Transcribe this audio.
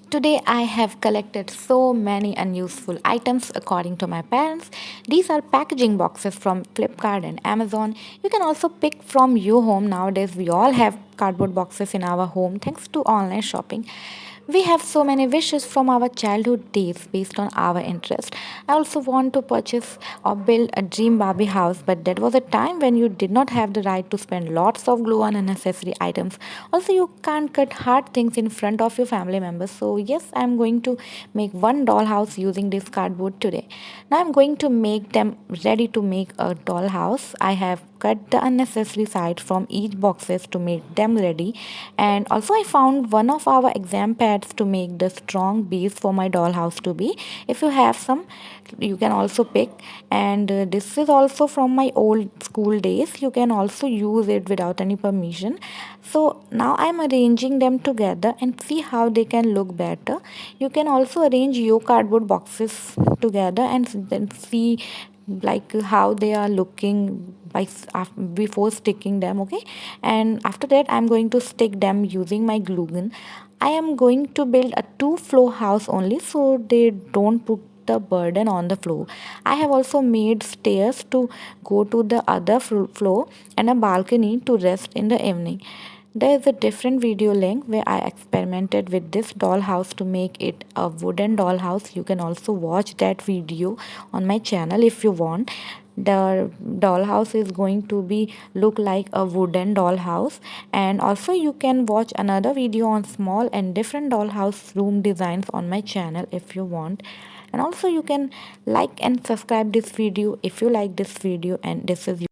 Today I have collected so many unuseful items according to my parents. These are packaging boxes from Flipkart and Amazon. You can also pick from your home. Nowadays we all have cardboard boxes in our home thanks to online shopping. We have so many wishes from our childhood days based on our interest. I also want to purchase or build a dream Barbie house, but that was a time when you did not have the right to spend lots of glue on unnecessary items. Also, you can't cut hard things in front of your family members. So, yes, I'm going to make one dollhouse using this cardboard today. Now, I'm going to make them ready to make a dollhouse. I have cut the unnecessary sides from each boxes to make them ready, and also I found one of our exam pads to make the strong base for my dollhouse to be. If you have some, you can also pick. And this is also from my old school days. You can also use it without any permission. So now I'm arranging them together and see how they can look better. You can also arrange your cardboard boxes together and then see like how they are looking before sticking them. Okay, and after that I'm going to stick them using my glue gun. I am going to build a two-floor house only so they don't put the burden on the floor. I have also made stairs to go to the other floor and a balcony to rest in the evening. There is a different video link where I experimented with this dollhouse to make it a wooden dollhouse. You can also watch that video on my channel if you want. The dollhouse is going to be look like a wooden dollhouse, and also you can watch another video on small and different dollhouse room designs on my channel if you want. And also you can like and subscribe this video if you like this video, and this is